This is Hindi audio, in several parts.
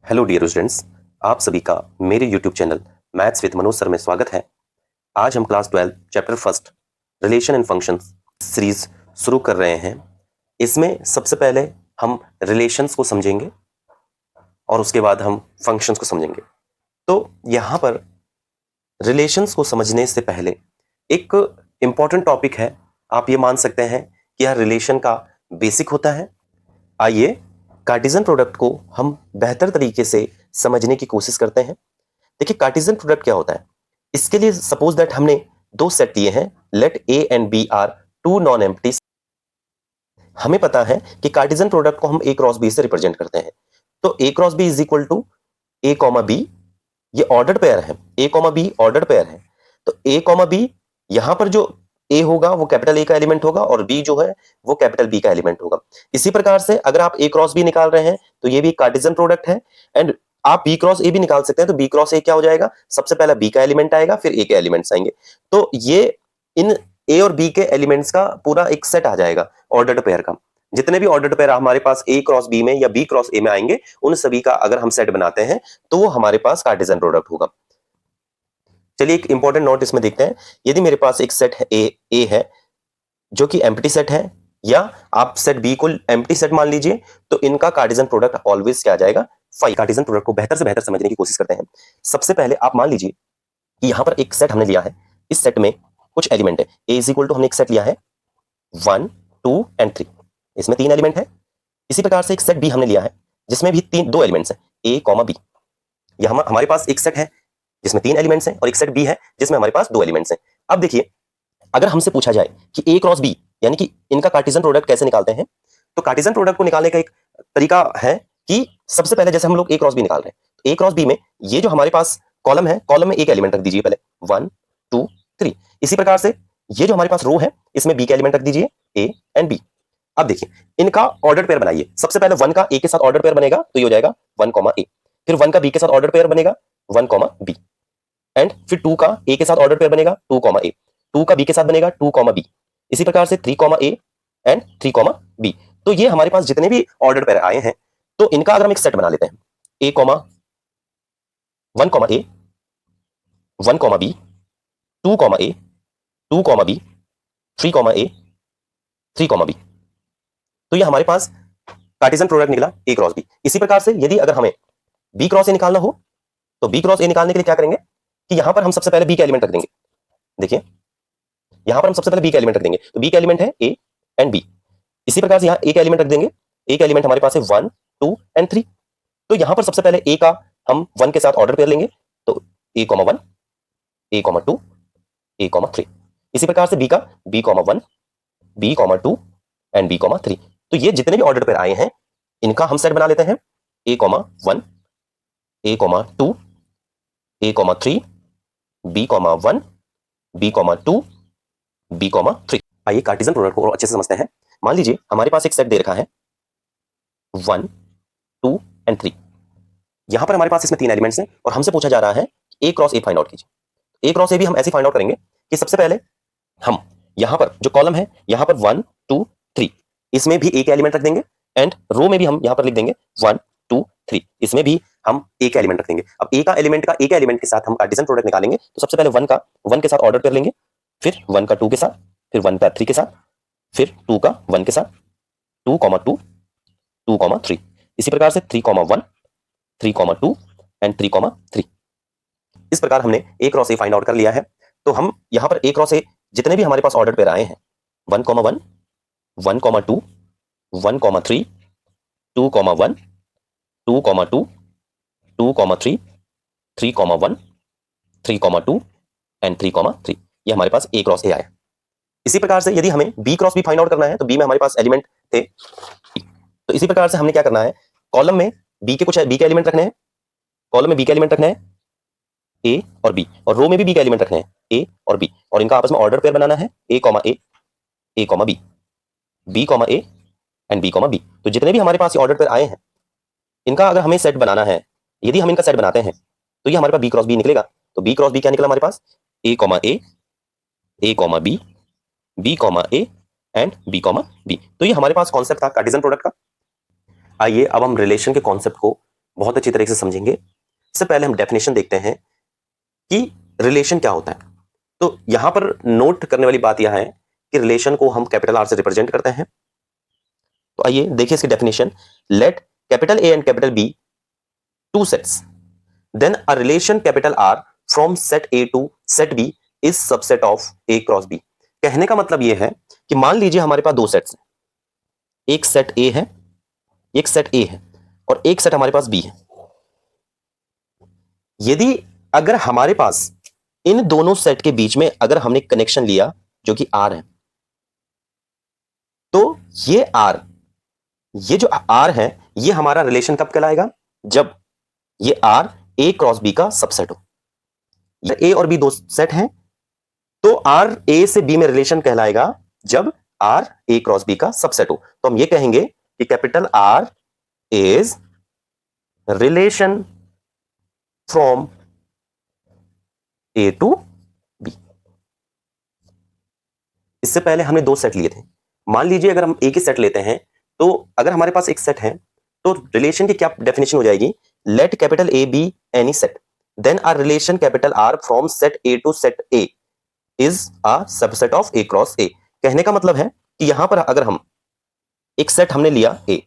हेलो डियर स्टूडेंट्स, आप सभी का मेरे YouTube channel maths with Manoj sir में स्वागत है। आज हम class 12 chapter first relation and functions series शुरू कर रहे हैं। इसमें सबसे पहले हम रिलेशंस को समझेंगे और उसके बाद हम फंक्शंस को समझेंगे। तो यहाँ पर रिलेशंस को समझने से पहले एक इंपॉर्टेंट टॉपिक है, आप ये मान सकते हैं कि यह रिलेशन का बेसिक होता है। आइए कार्टेशियन प्रोडक्ट को हम बेहतर तरीके से समझने की कोशिश करते हैं। देखिए कार्टेशियन प्रोडक्ट क्या होता है। इसके लिए सपोज दैट हमने दो सेट लिए हैं, let A and B are two non empty. हमें पता है कि कार्टेशियन प्रोडक्ट को हम ए क्रॉस बी से रिप्रेजेंट करते हैं। तो A cross B is equal to A comma B, ये ऑर्डर्ड पेयर है। A comma B ordered pair है। तो ए कॉमा बी, यहां पर जो ए होगा वो कैपिटल ए का एलिमेंट होगा और बी जो है वो कैपिटल बी का एलिमेंट होगा। इसी प्रकार से अगर आप ए क्रॉस बी निकाल रहे हैं तो ये भी कार्टेशियन प्रोडक्ट है। एंड आप बी क्रॉस ए भी निकाल सकते हैं। तो बी क्रॉस ए क्या हो जाएगा, सबसे पहला बी का एलिमेंट आएगा, फिर ए के एलिमेंट्स आएंगे। तो ये इन ए और बी के एलिमेंट्स का पूरा एक सेट आ जाएगा ऑर्डर्ड पेयर का। जितने भी ऑर्डर्ड पेयर हमारे पास ए क्रॉस बी में या बी क्रॉस ए में आएंगे, उन सभी का अगर हम सेट बनाते हैं तो वो हमारे पास कार्टेशियन प्रोडक्ट होगा। चलिए एक इंपॉर्टेंट नोट इसमें देखते हैं। यदि मेरे पास एक सेट है ए है जो कि एम्प्टी सेट है, या आप सेट बी को एम्प्टी सेट मान लीजिए, तो इनका कार्टेशियन प्रोडक्ट ऑलवेज क्या आ जाएगा, 5। कार्टेशियन प्रोडक्ट को बेहतर से बेहतर समझने की कोशिश करते हैं। सबसे पहले आप मान लीजिए कि यहां पर एक सेट हमने लिया है। इस सेट में कुछ एलिमेंट है। ए इज इक्वल टू हमने एक सेट लिया है 1 2 एंड 3, इसमें 3 एलिमेंट है। इसी प्रकार से एक सेट बी हमने लिया है जिसमें भी दो एलिमेंट्स है, ए कॉमा बी। यहां हमारे पास एक सेट है जिसमें 3 एलिमेंट्स हैं और एक सेट बी है जिसमें हमारे पास 2 एलिमेंट्स हैं। अब देखिए, अगर हमसे पूछा जाए कि ए क्रॉस बी यानी कि इनका कार्टेशियन प्रोडक्ट कैसे निकालते हैं, तो कार्टेशियन प्रोडक्ट को निकालने का एक तरीका है कि सबसे पहले जैसे हम लोग ए क्रॉस बी निकाल रहे हैं, तो ए क्रॉस बी में ये जो हमारे पास कॉलम है, कॉलम में एक एलिमेंट रख दीजिए पहले 1 2 3। इसी प्रकार से ये जो हमारे पास रो है, इसमें बी का एलिमेंट रख दीजिए ए एंड बी। अब देखिए इनका ऑर्डर पेयर बनाइए। सबसे पहले 1 का ए के साथ ऑर्डर पेयर बनेगा तो ये हो जाएगा 1 कॉमा ए। फिर 1 का बी के साथ ऑर्डर पेयर बनेगा 1 कॉमा बी। एंड फिर 2 का ए के साथ ऑर्डर पेयर बनेगा 2 कॉमा ए। 2 का बी के साथ बनेगा 2 कॉमा बी। इसी प्रकार से 3 comma A and 3 comma B. तो ये हमारे पास जितने भी ऑर्डर पेयर आए हैं, तो इनका अगर हम एक सेट बना लेते हैं, A comma 1 comma A 1 comma B 2 comma A 2 comma B 3 comma A 3 comma B. तो ये हमारे पास कार्टेशियन प्रोडक्ट निकला ए क्रॉस बी। इसी प्रकार से यदि अगर हमें बी क्रॉस ए निकालना हो, तो बी क्रॉस ए निकालने के लिए क्या करेंगे कि यहां पर हम सबसे पहले बी का एलिमेंट रख देंगे। देखिए यहां पर हम सबसे पहले बी का एलिमेंट रख देंगे, तो बी का एलिमेंट है ए एंड बी। इसी प्रकार से यहां ए का एलिमेंट रख देंगे। ए का एलिमेंट हमारे पास है 1 2 एंड 3। तो यहां पर सबसे पहले ए का हम 1 के साथ ऑर्डर पेयर लेंगे, तो A comma 1 A comma 2 A comma 3। इसी प्रकार से बी का B comma 1 B comma 2 and B comma 3। तो ये जितने भी ऑर्डर पेयर आए हैं, इनका हम सेट बना लेते हैं, A comma 1 A comma 2 A comma 3 B comma 1 B comma 2 B comma 3। आइए कार्टेशियन प्रोडक्ट को और अच्छे से समझते हैं। मान लीजिए हमारे पास एक सेट दे रखा है 1 2 एंड 3। यहां पर हमारे पास इसमें 3 एलिमेंट्स हैं और हमसे पूछा जा रहा है ए क्रॉस ए फाइंड आउट कीजिए। ए क्रॉस ए भी हम ऐसे फाइंड आउट करेंगे कि सबसे पहले हम यहां पर जो कॉलम है, यहां पर 1 2 3, इसमें भी ए का एलिमेंट रख देंगे। एंड रो में भी हम यहां पर लिख देंगे 1 2 3, इसमें भी हम ए का एलिमेंट रख देंगे। अब ए का एलिमेंट के साथ हम कार्टेशियन प्रोडक्ट निकालेंगे। तो सबसे पहले 1 के साथ ऑर्डर कर लेंगे, फिर 1 का 2 के साथ, फिर 1 का 3 के साथ, फिर 2 का 1 के साथ, 2 कॉमा 2 2 कॉमा 3। इसी प्रकार से 3 कॉमा 1 3 कॉमा 2 एंड 3 कॉमा 3। इस प्रकार हमने ए क्रॉस ए फाइंड आउट कर लिया है। तो हम यहां पर ए क्रॉस ए जितने भी हमारे पास ऑर्डर पेयर आए हैं, 1 comma 1 1 comma 2 1 comma 3 2 comma 1 2 comma 2 2 comma 3 3 comma 1 3 comma 2 and 3 comma 3, ये हमारे पास ए क्रॉस ए आया। इसी प्रकार से यदि हमें B cross B find out करना है, तो बी में हमारे पास एलिमेंट थे। तो इसी प्रकार से हमने क्या करना है, कॉलम में बी के कुछ बी के एलिमेंट रखने हैं, कॉलम में बी के एलिमेंट रखने हैं ए और बी, और रो में भी बी के एलिमेंट रखने हैं ए और बी, और इनका आपस में ऑर्डर पेयर बनाना है A comma A comma B comma A and B comma B. तो जितने भी हमारे पास ये ऑर्डर पेयर आए हैं, इनका अगर हमें सेट बनाना है, यदि हम इनका सेट बनाते हैं, तो ये हमारे पास बी क्रॉस बी निकलेगा। तो बी क्रॉस बी क्या निकला हमारे पास, A comma A comma B comma A and B comma B. तो ये हमारे पास कॉन्सेप्ट था कार्टेशियन प्रोडक्ट का। आइए अब हम रिलेशन के कॉन्सेप्ट को बहुत अच्छी तरीके से समझेंगे। इससे पहले हम डेफिनेशन देखते हैं कि रिलेशन क्या होता है। तो यहां पर नोट करने वाली बात यह है कि रिलेशन को हम कैपिटल आर से रिप्रेजेंट करते हैं। तो आइए देखिए इसकी definition. Let capital A and capital B two sets, then a relation capital R from set A to set B is subset of A cross B. कहने का मतलब यह है कि मान लीजिए हमारे पास दो सेट्स हैं, एक सेट ए है, एक सेट ए है और एक सेट हमारे पास बी है। यदि अगर हमारे पास इन दोनों सेट के बीच में अगर हमने कनेक्शन लिया जो कि आर है, तो ये जो आर है ये हमारा रिलेशन कब कहलाएगा? जब ये आर ए क्रॉस बी का सबसेट हो। ए और बी दो सेट हैं, तो आर ए से बी में रिलेशन कहलाएगा जब आर ए क्रॉस बी का सबसेट हो। तो हम ये कहेंगे कि capital R is relation from A to B. इससे पहले हमने दो सेट लिए थे। मान लीजिए अगर हम एक ही सेट लेते हैं, तो अगर हमारे पास एक सेट है तो रिलेशन की क्या डेफिनेशन हो जाएगी? Let capital A B any set, then R relation capital R from set A to set A is a subset of A cross A. कहने का मतलब है कि यहां पर अगर हम एक सेट हमने लिया ए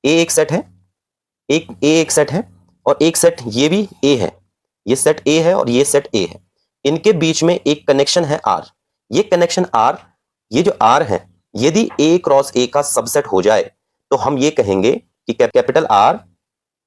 एक सेट है, एक सेट है और एक सेट ये भी ए है, ये सेट ए है और ये सेट ए है। इनके बीच में एक कनेक्शन है आर। ये कनेक्शन आर, ये जो आर है, यदि ए क्रॉस ए का सबसेट हो जाए तो हम ये कहेंगे कि capital R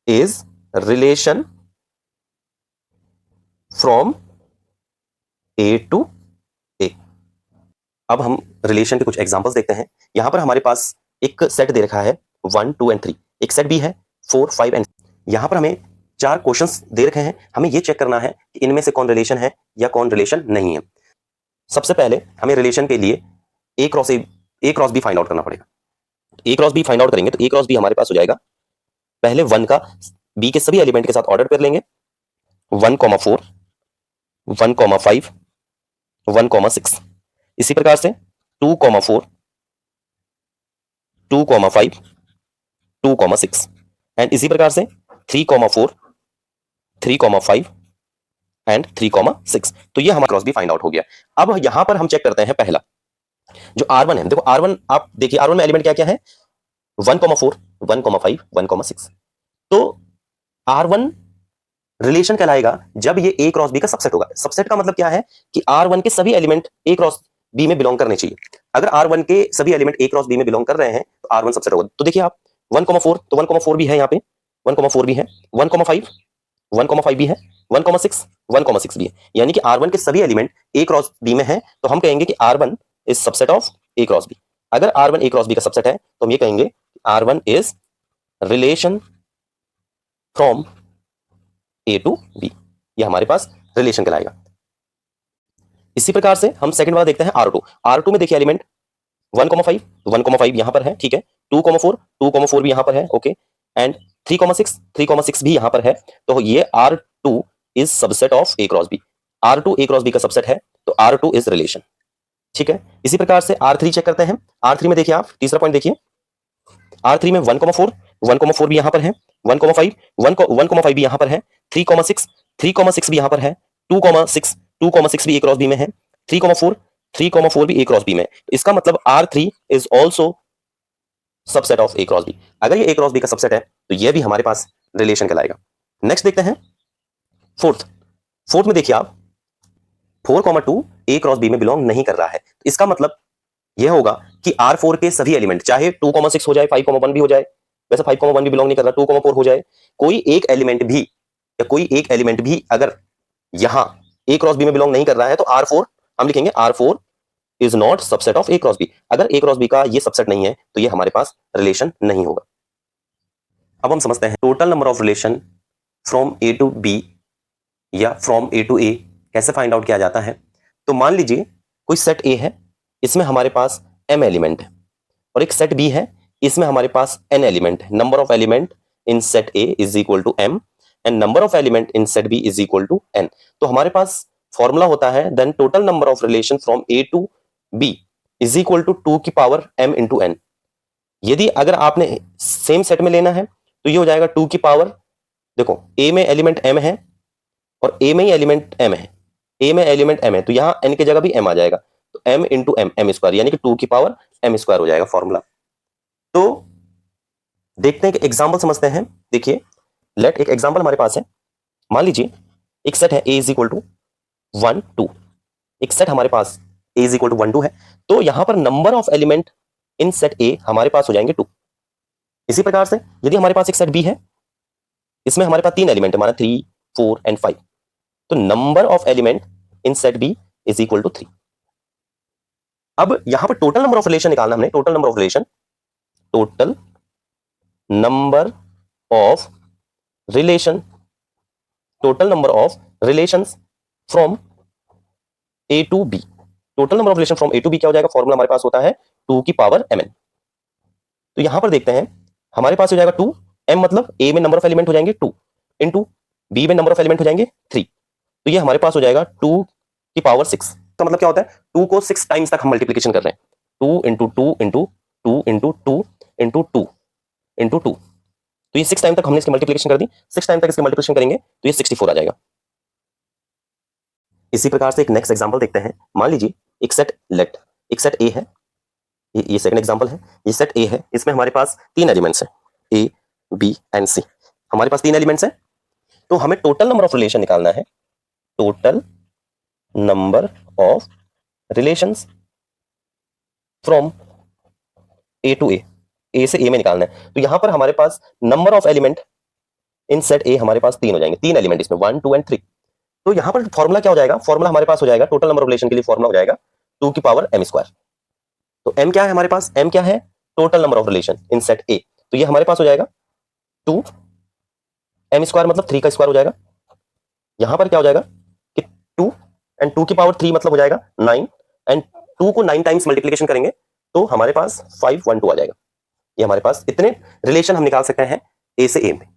is relation from A to A. अब हम रिलेशन के कुछ एग्जांपल्स देखते हैं। यहां पर हमारे पास एक सेट दे रखा है 1 2 एंड 3, एक सेट भी है 4 5 एंड। यहां पर हमें 4 क्वेश्चंस दे रखे हैं, हमें यह चेक करना है कि इनमें से कौन रिलेशन है या कौन रिलेशन नहीं है। सबसे पहले हमें रिलेशन के लिए ए क्रॉस बी फाइंड आउट करना पड़ेगा। ए क्रॉस बी फाइंड आउट करेंगे तो ए क्रॉस बी हमारे पास हो जाएगा, पहले 1 का बी के सभी एलिमेंट के साथ ऑर्डर कर लेंगे, 1 4 1 5 1 6। इसी प्रकार से 2 4 2 5 2 6 एंड इसी प्रकार से 3 4 3 5 एंड 3 6। तो ये हमारा क्रॉस बी फाइंड आउट हो गया। अब यहां पर हम चेक करते हैं पहला जो R1 है। देखो R1, आप देखिए R1 में एलिमेंट क्या क्या है? 1 4 1 5 1 6। तो R1 रिलेशन कहलाएगा जब ये ए क्रॉस बी का सबसेट होगा। सबसेट का मतलब क्या है कि R1 के सभी एलिमेंट ए क्रॉस बी में बिलोंग करने चाहिए। अगर R1 के सभी एलिमेंट ए क्रॉस बी में बिलोंग कर रहे हैं तो R1 सबसेट होगा। तो देखिए आप 1 4, तो 1 4 भी है यहाँ पे, 1 4 भी है, 1 5 1 5 भी है, 1 6 1 6 भी है। यानी कि R1 के सभी एलिमेंट ए क्रॉस बी में है, तो हम कहेंगे कि R1 is subset of A cross B. अगर R1 ए क्रॉस बी का सबसेट है तो हम ये कहेंगे R1 is relation from A to B. ये हमारे पास रिलेशन कहलाएगा। इसी प्रकार से हम सेकंड वाला देखते हैं R2। R2 में देखिए एलिमेंट 1 5 1 5 यहां पर है, ठीक है, 2 4 भी यहां पर है, ओके, एंड 3 6 भी यहां पर है। तो ये R2 is subset of A cross B. R2 A cross B का सबसेट है तो R2 इज रिलेशन, ठीक है। इसी प्रकार से R3 चेक करते हैं। R3 में देखिए आप तीसरा पॉइंट देखिए, R3 में 1 4 भी यहां पर है, 1 5 1 5 भी यहां पर है, 3 6 भी यहां पर है, 2 6 भी ए क्रॉस बी में है, 3 4 भी ए क्रॉस बी में। इसका मतलब R3 is also subset of A cross B. अगर ये ए क्रॉस बी का सबसेट है तो ये भी हमारे पास रिलेशन कहलाएगा। नेक्स्ट देखते हैं फोर्थ में देखिए आप 4 2 ए क्रॉस बी में बिलोंग नहीं कर रहा है। इसका मतलब यह होगा कि R4 के सभी एलिमेंट, चाहे 2 6 हो जाए, 5 1 भी हो जाए, वैसे 5 1 भी बिलोंग नहीं कर रहा, 2 4 हो जाए, कोई एक एलिमेंट भी अगर यहां ए क्रॉस बी में बिलोंग नहीं कर रहा है तो R4 हम लिखेंगे R4 is not subset of A cross B. अगर ए क्रॉस बी का ये सबसेट नहीं है तो ये हमारे पास रिलेशन नहीं होगा। अब हम समझते हैं total number of relation from A to B या फ्रॉम ए टू ए कैसे फाइंड आउट किया जाता है। तो मान लीजिए कोई सेट ए है, इसमें हमारे पास m एलिमेंट है, और एक सेट बी है, इसमें हमारे पास n एलिमेंट है। Number of element in set A is equal to m and number of element in set B is equal to n। तो हमारे पास फॉर्मूला होता है then total number of relation from A to B is equal to 2 की पावर m इंटू n। यदि अगर आपने सेम सेट में लेना है तो ये हो जाएगा 2 की पावर देखो ए में एलिमेंट m है और ए में ही एलिमेंट m है, ए में एलिमेंट m है तो यहां n की जगह भी m आ जाएगा, तो m into m, m square, यानी कि 2 की पावर m स्क्वायर हो जाएगा फॉर्मूला। तो देखते हैं कि एग्जाम्पल समझते हैं। देखिए लेट एक एग्जाम्पल हमारे पास है, मान लीजिए एक सेट है a इज इक्वल टू 1 2, एक सेट हमारे पास a इज इक्वल टू 1 2 है, तो यहां पर number of element in set a हमारे पास हो जाएंगे 2। इसी प्रकार से यदि हमारे पास एक सेट b है, इसमें हमारे पास 3 एलिमेंट है, हमारा 3 4 एंड 5, तो number of element in set b is equal to 3। अब यहां पर टोटल नंबर ऑफ रिलेशन निकालना हमने, total number of relation, total number of relation, total number of relations from a to b, total number of relation from a to b क्या हो जाएगा, फॉर्मूला हमारे पास होता है 2 की पावर mn। तो यहां पर देखते हैं हमारे पास हो जाएगा 2, m मतलब a में नंबर ऑफ एलिमेंट हो जाएंगे 2 इंटू b में नंबर ऑफ एलिमेंट हो जाएंगे 3, तो ये हमारे पास हो जाएगा 2 की पावर 6। तो मतलब क्या होता है, 2 को 6 टाइम्स तक हम मल्टीप्लीकेशन कर रहे हैं, 2 into 2 into 2 into 2 into 2 into 2, तो ये 6 टाइम तक हमने इसकी मल्टीप्लीकेशन कर दी, 6 टाइम तक इसकी मल्टीप्लीकेशन करेंगे तो ये 64 आ जाएगा। इसी प्रकार से एक नेक्स्ट एग्जांपल देखते हैं, मान लीजिए एक सेट लेट, एक सेट ए है, ये सेकंड एग्जांपल है, ये सेट ए है, इसमें हमारे पास 3 एलिमेंट्स हैं ए बी एंड सी, हमारे पास 3 एलिमेंट्स हैं, तो हमें टोटल नंबर ऑफ रिलेशन निकालना है, total number of relations from A to A से ए में निकालना है। तो यहां पर हमारे पास number of element in set A हमारे पास 3 हो जाएंगे, 3 एलिमेंट इसमें 1 2 एंड 3। तो यहां पर फॉर्मूला क्या हो जाएगा, फॉर्मूला हमारे पास हो जाएगा टोटल नंबर ऑफ रिलेशन के लिए फॉर्मूला हो जाएगा 2 की पावर m स्क्वायर। तो m क्या है हमारे पास, m क्या है, total number of relation in set ए, तो ये हमारे पास हो जाएगा 2 m स्क्वायर मतलब 3 का स्क्वायर हो जाएगा, यहां पर क्या हो जाएगा कि 2 एंड 2 की पावर 3 मतलब हो जाएगा 9, एंड 2 को 9 टाइम्स मल्टीप्लीकेशन करेंगे तो हमारे पास 5 1 2 आ जाएगा। ये हमारे पास इतने रिलेशन हम निकाल सकते हैं ए से ए में।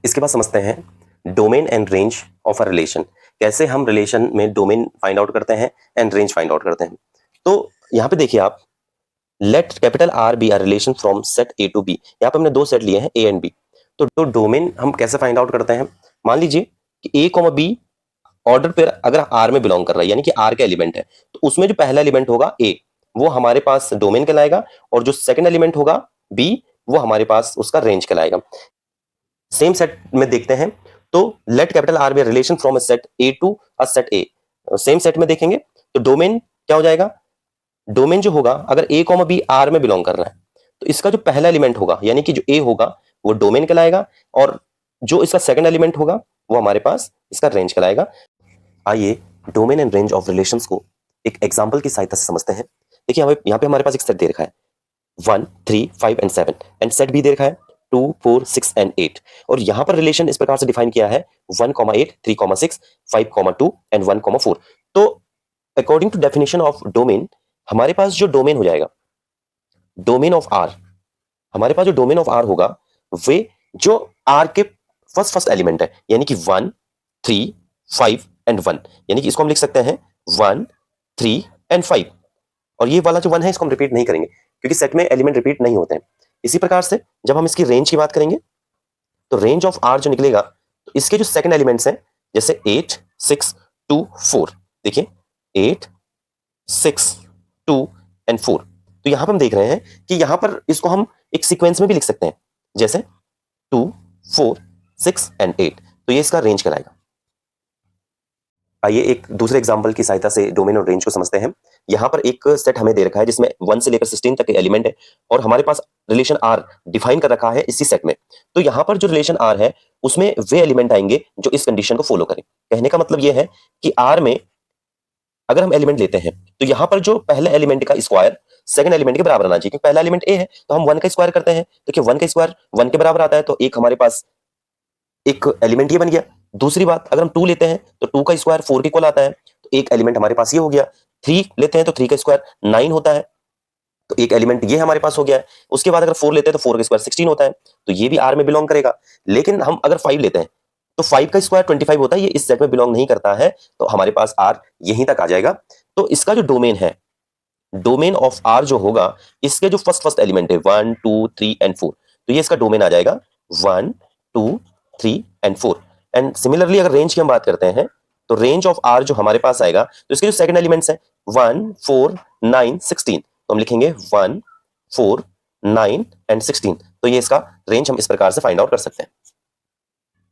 इसके बाद समझते हैं domain and range of a relation, कैसे हम रिलेशन में डोमेन फाइंड आउट करते हैं एंड रेंज फाइंड आउट करते हैं। तो यहां पे देखिए आप, let capital R B R relation from set A to B, यहां पे हमने 2 सेट लिए हैं ए एंड बी, तो डोमेन हम कैसे फाइंड आउट करते हैं, मान लीजिए कि ए कॉमा बी ऑर्डर पर अगर आर में बिलोंग कर रहा है, यानी कि आर का एलिमेंट है, तो उसमें जो पहला एलिमेंट होगा ए, वो हमारे पास डोमेन कहलाएगा, और जो सेकंड एलिमेंट होगा बी, वो हमारे पास उसका रेंज कहलाएगा। सेम सेट में देखते हैं, तो let capital R B relation from a set A to a set A, same set में देखेंगे तो डोमेन क्या हो जाएगा, डोमेन जो होगा अगर ए कॉमा बी आर में बिलोंग कर रहा है, तो इसका जो पहला एलिमेंट होगा यानी कि जो ए होगा वो डोमेन कहलाएगा, और जो इसका सेकंड एलिमेंट होगा वो हमारे पास इसका रेंज कहलाएगा। आइए domain and range of relations को एक एग्जांपल की सहायता से समझते हैं। देखिए हमें यहाँ पे हमारे पास एक सेट दे रखा है 1 3 5 एंड 7, एंड सेट भी दे रखा है 2 4 6 एंड 8, और यहां पर रिलेशन इस प्रकार से डिफाइन किया है 1,8 3,6 5,2 एंड 1,4। तो according to definition of domain, हमारे पास जो डोमेन हो जाएगा, डोमेन ऑफ आर, हमारे पास जो डोमेन ऑफ आर होगा वे जो आर के फर्स्ट एलिमेंट है, यानी कि 1 3 5 एंड 1, यानी कि इसको हम लिख सकते हैं 1 3 एंड 5, और ये वाला जो 1 है इसको हम रिपीट नहीं करेंगे क्योंकि सेट में एलिमेंट रिपीट नहीं होते हैं। इसी प्रकार से जब हम इसकी रेंज की बात करेंगे, तो रेंज ऑफ आर जो निकलेगा, तो इसके जो सेकंड एलिमेंट्स हैं जैसे 8 6 2 4, देखिए 8 6 2 एंड 4, तो यहां पर हम देख रहे हैं कि यहां पर इसको हम एक सीक्वेंस में भी लिख सकते हैं, जैसे 2 4 6 एंड 8, तो ये इसका रेंज कहलाएगा। आइए एक दूसरे एग्जांपल की सहायता से डोमेन और रेंज को समझते हैं। यहां पर एक सेट हमें दे रखा है जिसमें 1 से लेकर 16 तक के एलिमेंट है, और हमारे पास रिलेशन आर डिफाइन कर रखा है इसी सेट में। तो यहां पर जो रिलेशन आर है उसमें वे एलिमेंट आएंगे जो इस कंडीशन को फॉलो करें। कहने का मतलब यह है कि आर में अगर हम एलिमेंट लेते हैं तो यहां पर जो पहले एलिमेंट का स्क्वायर सेकंड एलिमेंट के बराबर आना चाहिए, क्योंकि पहला एलिमेंट ए है तो हम 1 का स्क्वायर करते हैं, तो क्या 1 का स्क्वायर 1 के बराबर आता है, तो एक हमारे पास एक एलिमेंट ये बन गया। दूसरी बात, अगर हम 2 लेते हैं तो 2 का स्क्वायर 4 के इक्वल आता है, तो एक एलिमेंट हमारे पास ये हो गया। 3 लेते हैं तो 3 का स्क्वायर 9 होता है, तो एक एलिमेंट ये हमारे पास हो गया है। उसके बाद अगर 4 लेते हैं तो 4 का स्क्वायर 16 होता है, तो ये भी आर में बिलोंग करेगा। लेकिन हम अगर 5 लेते हैं तो 5 का स्क्वायर 25 होता है, ये इस सेट में बिलोंग नहीं करता है, तो हमारे पास आर यहीं तक आ जाएगा। तो इसका जो डोमेन है, डोमेन ऑफ आर जो होगा, इसके जो फर्स्ट एलिमेंट है 1 2 3 एंड 4, तो ये इसका डोमेन आ जाएगा 1 2 3 एंड 4। एंड सिमिलरली अगर रेंज की हम बात करते हैं तो रेंज ऑफ आर जो हमारे पास आएगा, तो इसके जो सेकंड एलिमेंट्स हैं 1 4 9 16, तो हम लिखेंगे 1 4 9 एंड 16। तो ये इसका रेंज हम इस प्रकार से फाइंड आउट कर सकते हैं।